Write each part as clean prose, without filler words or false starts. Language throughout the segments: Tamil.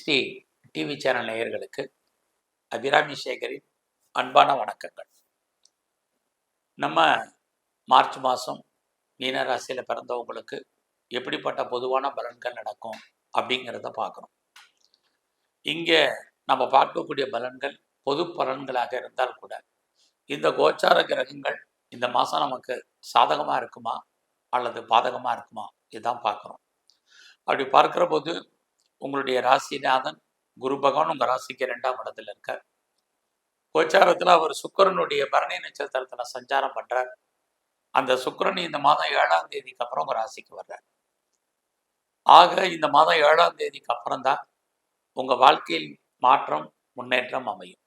360 டிவி சேனல் நேயர்களுக்கு அபிராமி சேகரின் அன்பான வணக்கங்கள். நம்ம மார்ச் மாதம் மீன ராசியில் பிறந்தவங்களுக்கு எப்படிப்பட்ட பொதுவான பலன்கள் நடக்கும் அப்படிங்கிறத பார்க்குறோம். இங்கே நம்ம பார்க்கக்கூடிய பலன்கள் பொது பலன்களாக இருந்தால் கூட இந்த கோச்சார கிரகங்கள் இந்த மாதம் நமக்கு சாதகமாக இருக்குமா அல்லது பாதகமாக இருக்குமா இதுதான் பார்க்குறோம். அப்படி பார்க்குற போது உங்களுடைய ராசிநாதன் குரு பகவான் உங்கள் ராசிக்கு 2ஆம் இடத்துல இருக்கார். கோச்சாரத்தில் அவர் சுக்கிரனுடைய பரணி நட்சத்திரத்தில் சஞ்சாரம் பண்ணுறார். அந்த சுக்கிரன் இந்த மாதம் 7ஆம் தேதிக்கு அப்புறம் உங்கள் ராசிக்கு வர்றார். ஆக இந்த மாதம் 7ஆம் தேதிக்கு அப்புறம் தான் உங்கள் வாழ்க்கையில் மாற்றம் முன்னேற்றம் அமையும்.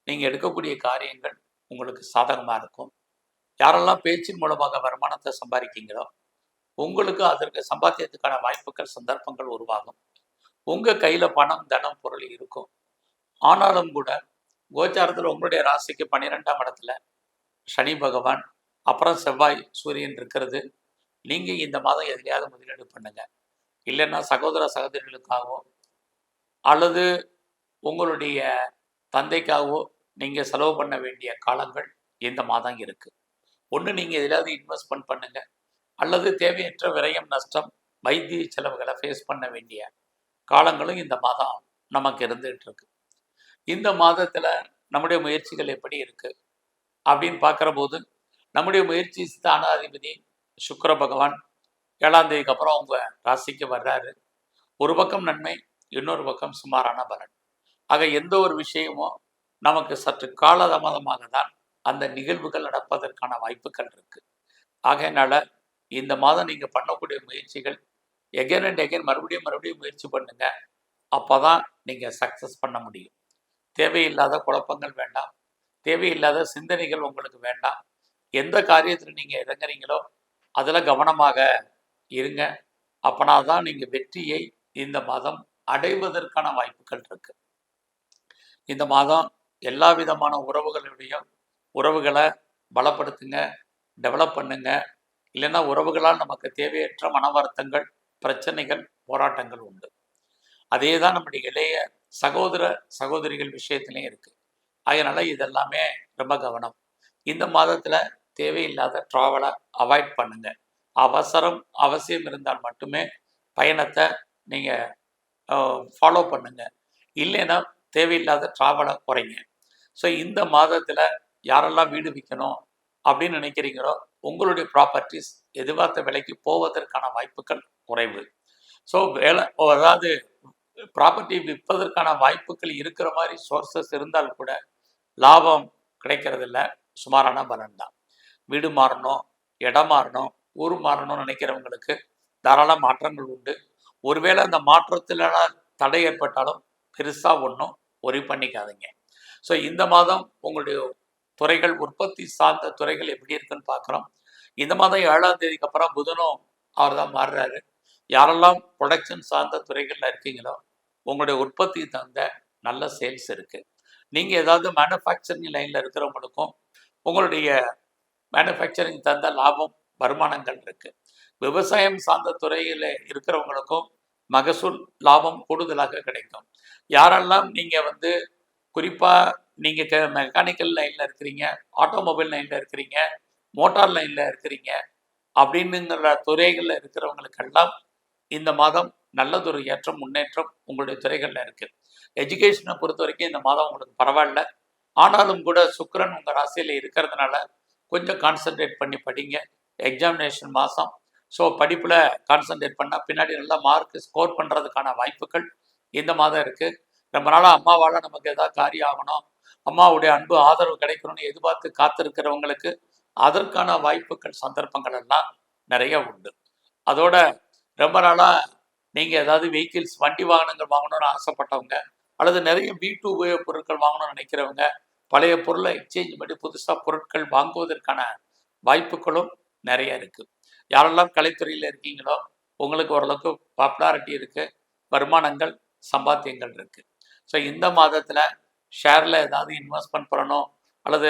நீங்கள் எடுக்கக்கூடிய காரியங்கள் உங்களுக்கு சாதகமாக இருக்கும். யாரெல்லாம் பேச்சின் மூலமாக வருமானத்தை சம்பாதிக்கீங்களோ உங்களுக்கு அதற்கு சம்பாத்தியத்துக்கான வாய்ப்புகள் சந்தர்ப்பங்கள் உருவாகும். உங்கள் கையில் பணம் தனம் பொருள் இருக்கும். ஆனாலும் கூட கோச்சாரத்தில் உங்களுடைய ராசிக்கு 12ஆம் இடத்துல சனி பகவான் அப்புறம் செவ்வாய் சூரியன் இருக்கிறது. நீங்கள் இந்த மாதம் எதுலையாவது முதலீடு பண்ணுங்க. இல்லைன்னா சகோதர சகோதரிகளுக்காகவோ அல்லது உங்களுடைய தந்தைக்காகவோ நீங்கள் செலவு பண்ண வேண்டிய காலங்கள் இந்த மாதம் இருக்குது. ஒன்று நீங்கள் எதிலாவது இன்வெஸ்ட்மெண்ட் பண்ணுங்கள், அல்லது தேவையற்ற விரயம் நஷ்டம் வைத்திய செலவுகளை ஃபேஸ் பண்ண வேண்டிய காலங்களும் இந்த மாதம் நமக்கு இருந்துகிட்டு இருக்கு. இந்த மாதத்தில் நம்முடைய முயற்சிகள் எப்படி இருக்குது அப்படின்னு பார்க்குற போது நம்முடைய முயற்சி ஸ்தானாதிபதி சுக்கிர பகவான் 7ஆம் தேதிக்கு அப்புறம் அவங்க ராசிக்கு வர்றாரு. ஒரு பக்கம் நன்மை, இன்னொரு பக்கம் சுமாரான பலன். ஆக எந்த ஒரு விஷயமும் நமக்கு சற்று காலதாமதமாக தான் அந்த நிகழ்வுகள் நடப்பதற்கான வாய்ப்புகள் இருக்குது. ஆகையினால இந்த மாதம் நீங்கள் பண்ணக்கூடிய முயற்சிகள் எகைன் அண்ட் எகைன் மறுபடியும் முயற்சி பண்ணுங்க. அப்போ தான் நீங்கள் சக்ஸஸ் பண்ண முடியும். தேவையில்லாத குழப்பங்கள் வேண்டாம், தேவையில்லாத சிந்தனைகள் உங்களுக்கு வேண்டாம். எந்த காரியத்தில் நீங்கள் இறங்குறீங்களோ அதில் கவனமாக இருங்க. அப்போனா தான் நீங்கள் வெற்றியை இந்த மாதம் அடைவதற்கான வாய்ப்புகள் இருக்கு. இந்த மாதம் எல்லா விதமான உறவுகளை பலப்படுத்துங்க, டெவலப் பண்ணுங்க. இல்லைன்னா உறவுகளால் நமக்கு தேவையற்ற மன வருத்தங்கள், பிரச்சனைகள், போராட்டங்கள் உண்டு. அதே தான் நம்முடைய இளைய சகோதர சகோதரிகள் விஷயத்துலையும் இருக்குது. அதனால் இதெல்லாமே ரொம்ப கவனம். இந்த மாதத்தில் தேவையில்லாத ட்ராவலை அவாய்ட் பண்ணுங்க. அவசியம் இருந்தால் மட்டுமே பயணத்தை நீங்கள் ஃபாலோ பண்ணுங்க. இல்லைன்னா தேவையில்லாத ட்ராவலை குறைங்க. ஸோ இந்த மாதத்தில் யாரெல்லாம் வீடு விற்கணும் அப்படின்னு நினைக்கிறீங்களோ உங்களுடைய ப்ராப்பர்ட்டிஸ் எதிர்பார்த்த விலைக்கு போவதற்கான வாய்ப்புகள் குறைவு. ஸோ அதாவது ப்ராப்பர்ட்டி விற்பதற்கான வாய்ப்புகள் இருக்கிற மாதிரி சோர்சஸ் இருந்தால் கூட லாபம் கிடைக்கிறதில்ல, சுமாரான பலன் தான். வீடு மாறணும், இடம் மாறணும், ஊர் மாறணும்னு நினைக்கிறவங்களுக்கு தாராள மாற்றங்கள் உண்டு. ஒருவேளை அந்த மாற்றத்தில் தடை ஏற்பட்டாலும் பெருசாக ஒன்றும் ஒரி பண்ணிக்காதீங்க. ஸோ இந்த மாதம் உங்களுடைய துறைகள், உற்பத்தி சார்ந்த துறைகள் எப்படி இருக்குன்னு பார்க்குறோம். இந்த மாதம் 7ஆம் தேதிக்கு அப்புறம் புதனும் அவர் தான் மாறுறாரு. யாரெல்லாம் ப்ரொடக்ஷன் சார்ந்த துறைகளில் இருக்கீங்களோ உங்களுடைய உற்பத்தி தந்த நல்ல சேல்ஸ் இருக்குது. நீங்கள் ஏதாவது மேனுஃபேக்சரிங் லைனில் இருக்கிறவங்களுக்கும் உங்களுடைய மேனுஃபேக்சரிங் தந்த லாபம் வருமானங்கள் இருக்குது. விவசாயம் சார்ந்த துறையில் இருக்கிறவங்களுக்கும் மகசூல் லாபம் கூடுதலாக கிடைக்கும். யாரெல்லாம் நீங்கள் குறிப்பாக நீங்கள் மெக்கானிக்கல் லைனில் இருக்கிறீங்க, ஆட்டோமொபைல் லைனில் இருக்கிறீங்க, மோட்டார் லைனில் இருக்கிறீங்க அப்படின்னுங்கிற துறைகளில் இருக்கிறவங்களுக்கெல்லாம் இந்த மாதம் நல்லதொரு ஏற்றம், முன்னேற்றம் உங்களுடைய துறைகளில் இருக்குது. எஜுகேஷனை பொறுத்த வரைக்கும் இந்த மாதம் உங்களுக்கு பரவாயில்ல. ஆனாலும் கூட சுக்கிரன் உங்கள் ராசியில் இருக்கிறதுனால கொஞ்சம் கான்சன்ட்ரேட் பண்ணி படிங்க. எக்ஸாமினேஷன் மாதம். ஸோ படிப்பில் கான்சன்ட்ரேட் பண்ணால் பின்னாடி நல்லா மார்க் ஸ்கோர் பண்ணுறதுக்கான வாய்ப்புகள் இந்த மாதம் இருக்குது. ரொம்ப நாளாக அம்மாவால் நமக்கு ஏதாவது காரியம் ஆகணும், அம்மாவுடைய அன்பு ஆதரவு கிடைக்கணும்னு எதிர்பார்த்து காத்திருக்கிறவங்களுக்கு அதற்கான வாய்ப்புகள் சந்தர்ப்பங்கள் எல்லாம் நிறைய உண்டு. அதோட ரொம்ப நாளாக நீங்கள் ஏதாவது வெஹிக்கிள்ஸ், வண்டி வாகனங்கள் வாங்கணும்னு ஆசைப்பட்டவங்க, அல்லது நிறைய வீட்டு உபயோகப் பொருட்கள் வாங்கணும்னு நினைக்கிறவங்க, பழைய பொருளை எக்ஸ்சேஞ்ச் பண்ணி புதுசாக பொருட்கள் வாங்குவதற்கான வாய்ப்புகளும் நிறைய இருக்குது. யாரெல்லாம் கலைத்துறையில் இருக்கீங்களோ உங்களுக்கு ஓரளவுக்கு பாப்புலாரிட்டி இருக்குது, வருமானங்கள், சம்பாத்தியங்கள் இருக்குது. ஸோ இந்த மாதத்தில் ஷேரில் ஏதாவது இன்வெஸ்ட்மெண்ட் பண்ணணும், அல்லது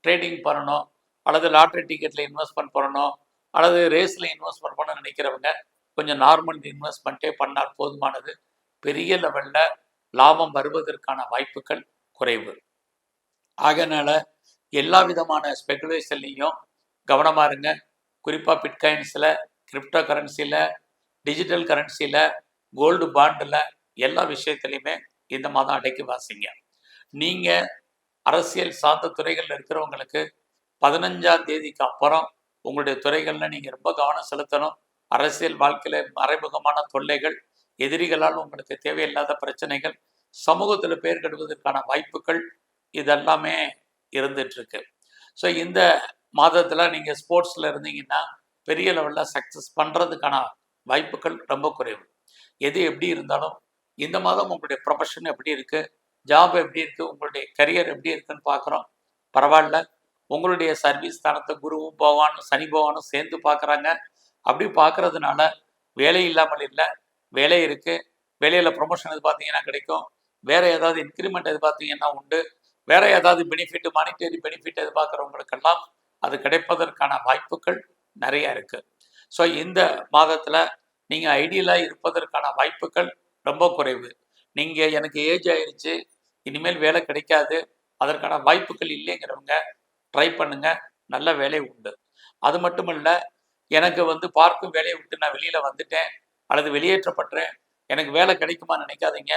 ட்ரேடிங் பண்ணணும், அல்லது லாட்ரி டிக்கெட்டில் இன்வெஸ்ட்மெண்ட் பண்ணணும், அல்லது ரேஸில் இன்வெஸ்ட்மெண்ட் பண்ண நினைக்கிறவங்க கொஞ்சம் நார்மல் இன்வெஸ்ட்மெண்ட்டே பண்ணால் போதுமானது. பெரிய லெவலில் லாபம் வருவதற்கான வாய்ப்புகள் குறைவு. ஆகையினால எல்லா விதமான ஸ்பெகுலேஷன்லையும் கவனமாக இருங்க. குறிப்பாக பிட்காயின்ஸில், கிரிப்டோ கரன்சியில், டிஜிட்டல் கரன்சியில், கோல்டு பாண்டில் எல்லா விஷயத்துலையுமே இந்த மாதம் அடக்கி வாசிங்க. நீங்கள் அரசியல் சார்ந்த துறைகளில் இருக்கிறவங்களுக்கு 15ஆம் தேதிக்கு அப்புறம் உங்களுடைய துறைகளில் நீங்கள் ரொம்ப கவனம் செலுத்தணும். அரசியல் வாழ்க்கையில் மறைமுகமான தொல்லைகள், எதிரிகளால் உங்களுக்கு தேவையில்லாத பிரச்சனைகள், சமூகத்தில் பேர் கெடுவதற்கான வாய்ப்புகள் இதெல்லாமே இருந்துகிட்ருக்கு. ஸோ இந்த மாதத்தில் நீங்கள் ஸ்போர்ட்ஸில் இருந்தீங்கன்னா பெரிய லெவலில் சக்ஸஸ் பண்ணுறதுக்கான வாய்ப்புகள் ரொம்ப குறைவு. எது எப்படி இருந்தாலும் இந்த மாதம் உங்களுடைய ப்ரொஃபஷன் எப்படி இருக்குது, ஜாப் எப்படி இருக்குது, உங்களுடைய கரியர் எப்படி இருக்குன்னு பார்க்குறோம். பரவாயில்ல, உங்களுடைய சர்வீஸ் ஸ்தானத்தை குருவும் பகவானும் சனி பகவானும் சேர்ந்து பார்க்குறாங்க. அப்படி பார்க்கறதுனால வேலை இல்லாமல் இல்லை, வேலை இருக்குது. வேலையில் ப்ரொமோஷன் எதிர்பார்த்தீங்கன்னா கிடைக்கும். வேறு ஏதாவது இன்க்ரிமெண்ட் எதிர்பார்த்தீங்கன்னா உண்டு. வேறு ஏதாவது பெனிஃபிட், மானிட்டரி பெனிஃபிட் எதிர்பார்க்குறவங்களுக்கெல்லாம் அது கிடைப்பதற்கான வாய்ப்புகள் நிறைய இருக்குது. ஸோ இந்த மாதத்தில் நீங்கள் ஐடியலாக இருப்பதற்கான வாய்ப்புகள் ரொம்ப குறைவு. நீங்கள் எனக்கு ஏஜ் ஆயிடுச்சு, இனிமேல் வேலை கிடைக்காது, அதற்கான வாய்ப்புகள் இல்லைங்கிறவங்க ட்ரை பண்ணுங்கள், நல்ல வேலை உண்டு. அது மட்டும் இல்லை, எனக்கு பார்க்கும் வேலையை விட்டு நான் வெளியில் வந்துட்டேன் அல்லது வெளியேற்றப்பட்டேன், எனக்கு வேலை கிடைக்குமான்னு நினைக்காதீங்க.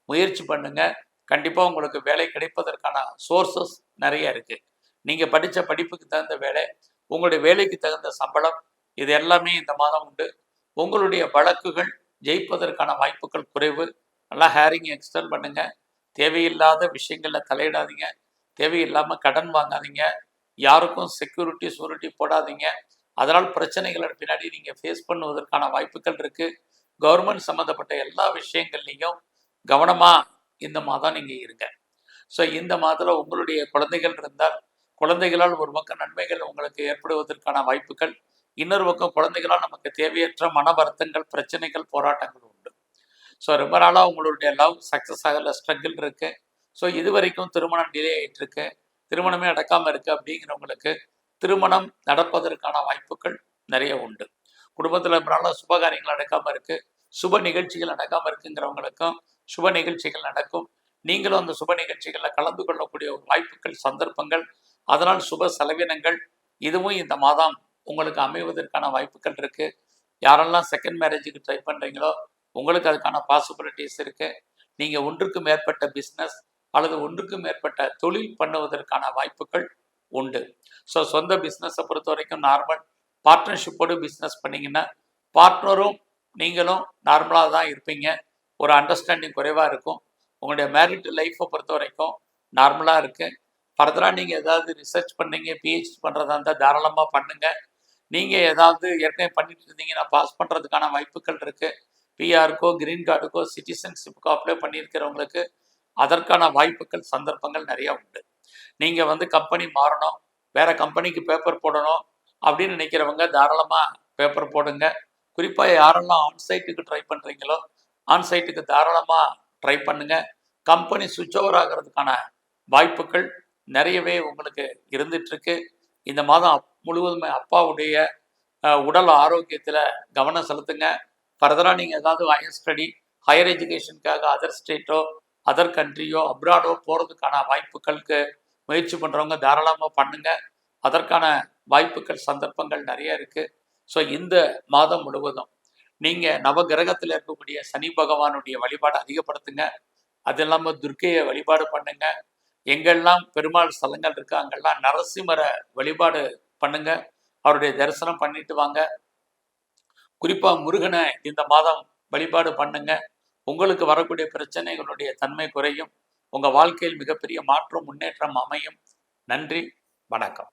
முயற்சி பண்ணுங்கள், கண்டிப்பாக உங்களுக்கு வேலை கிடைப்பதற்கான சோர்சஸ் நிறைய இருக்குது. நீங்கள் படித்த படிப்புக்கு தகுந்த வேலை, உங்களுடைய வேலைக்கு தகுந்த சம்பளம், இது எல்லாமே இந்த மாதம் உண்டு. உங்களுடைய வழக்குகள் ஜெயிப்பதற்கான வாய்ப்புகள் குறைவு. நல்லா ஹேரிங் எக்ஸ்டெண்ட் பண்ணுங்கள். தேவையில்லாத விஷயங்களில் தலையிடாதீங்க. தேவையில்லாமல் கடன் வாங்காதீங்க. யாருக்கும் செக்யூரிட்டி போடாதீங்க. அதனால் பிரச்சனைகளை பின்னாடி நீங்கள் ஃபேஸ் பண்ணுவதற்கான வாய்ப்புகள் இருக்குது. கவர்மெண்ட் சம்மந்தப்பட்ட எல்லா விஷயங்கள்லையும் கவனமாக இந்த மாதம் நீங்கள் இருங்க. ஸோ இந்த மாதத்தில் உங்களுடைய குழந்தைகள் இருந்தால் குழந்தைகளால் ஒரு பக்கம் நன்மைகள் உங்களுக்கு ஏற்படுவதற்கான வாய்ப்புகள், இன்னொரு பக்கம் குழந்தைகளால் நமக்கு தேவையற்ற மன வருத்தங்கள், பிரச்சனைகள், போராட்டங்கள் உண்டு. ஸோ ரொம்ப நாளாக உங்களுடைய லவ் சக்ஸஸ் ஆகல, ஸ்ட்ரகிள் இருக்குது. ஸோ இது வரைக்கும் திருமணம் டிலே ஆகிட்டு இருக்கு, திருமணமே நடக்காமல் இருக்குது அப்படிங்கிறவங்களுக்கு திருமணம் நடப்பதற்கான வாய்ப்புகள் நிறைய உண்டு. குடும்பத்தில் ரொம்ப நாளாக சுபகாரியங்கள் நடக்காமல் இருக்குது, சுப நிகழ்ச்சிகள் நடக்காமல் இருக்குங்கிறவங்களுக்கும் சுப நிகழ்ச்சிகள் நடக்கும். நீங்களும் அந்த சுப நிகழ்ச்சிகளில் கலந்து கொள்ளக்கூடிய ஒரு வாய்ப்புகள், சந்தர்ப்பங்கள், அதனால் சுப செலவினங்கள் இதுவும் இந்த மாதம் உங்களுக்கு அமைவதற்கான வாய்ப்புகள் இருக்குது. யாரெல்லாம் செகண்ட் மேரேஜுக்கு ட்ரை பண்ணுறீங்களோ உங்களுக்கு அதுக்கான பாசிபிலிட்டிஸ் இருக்குது. நீங்கள் ஒன்றுக்கு மேற்பட்ட பிஸ்னஸ் அல்லது ஒன்றுக்கு மேற்பட்ட தொழில் பண்ணுவதற்கான வாய்ப்புகள் உண்டு. ஸோ சொந்த பிஸ்னஸை பொறுத்த வரைக்கும் நார்மல். பார்ட்னர்ஷிப்போடு பிஸ்னஸ் பண்ணிங்கன்னா பார்ட்னரும் நீங்களும் நார்மலாக தான் இருப்பீங்க. ஒரு அண்டர்ஸ்டாண்டிங் குறைவாக இருக்கும். உங்களுடைய மேரிட் லைஃப்பை பொறுத்த வரைக்கும் நார்மலாக இருக்குது. ஃபர்தராக நீங்கள் ஏதாவது ரிசர்ச் பண்ணீங்க, பிஹெச்டி பண்ணுறதா இருந்தால் தாராளமாக பண்ணுங்கள். நீங்கள் ஏதாவது ஏற்கனவே பண்ணிட்டு இருந்தீங்கன்னா பாஸ் பண்ணுறதுக்கான வாய்ப்புகள் இருக்குது. பிஆருக்கோ, கிரீன் கார்டுக்கோ, சிட்டிசன்ஷிப்புக்கோ அப்ளை பண்ணியிருக்கிறவங்களுக்கு அதற்கான வாய்ப்புகள், சந்தர்ப்பங்கள் நிறையா உண்டு. நீங்கள் கம்பெனி மாறணும், வேறு கம்பெனிக்கு பேப்பர் போடணும் அப்படின்னு நினைக்கிறவங்க தாராளமாக பேப்பர் போடுங்க. குறிப்பாக யாரெல்லாம் ஆன்சைட்டுக்கு ட்ரை பண்ணுறீங்களோ ஆன்சைட்டுக்கு தாராளமாக ட்ரை பண்ணுங்கள். கம்பெனி சுவிட்ச் ஓவர் ஆகிறதுக்கான வாய்ப்புகள் நிறையவே உங்களுக்கு இருந்துகிட்ருக்கு. இந்த மாதம் முழுவதுமே அப்பாவுடைய உடல் ஆரோக்கியத்தில் கவனம் செலுத்துங்க. ஃபர்தராக நீங்கள் ஏதாவது ஹையர் ஸ்டடி, ஹையர் எஜுகேஷனுக்காக அதர் ஸ்டேட்டோ, அதர் கண்ட்ரியோ, அப்ராடோ போகிறதுக்கான வாய்ப்புகளுக்கு முயற்சி பண்ணுறவங்க தாராளமாக பண்ணுங்கள். அதற்கான வாய்ப்புகள், சந்தர்ப்பங்கள் நிறைய இருக்குது. ஸோ இந்த மாதம் முழுவதும் நீங்கள் நவகிரகத்தில் இருக்கக்கூடிய சனி பகவானுடைய வழிபாடு அதிகப்படுத்துங்க. அது இல்லாமல் துர்க்கையை வழிபாடு பண்ணுங்க. எங்கெல்லாம் பெருமாள் ஸ்தலங்கள் இருக்கு அங்கெல்லாம் நரசிம்மரை வழிபாடு பண்ணுங்க. அவருடைய தரிசனம் பண்ணிட்டு வாங்க. குறிப்பாக முருகனை இந்த மாதம் வழிபாடு பண்ணுங்க. உங்களுக்கு வரக்கூடிய பிரச்சனைகளுடைய தன்மை குறையும். உங்கள் வாழ்க்கையில் மிகப்பெரிய மாற்றம், முன்னேற்றம் அமையும். நன்றி, வணக்கம்.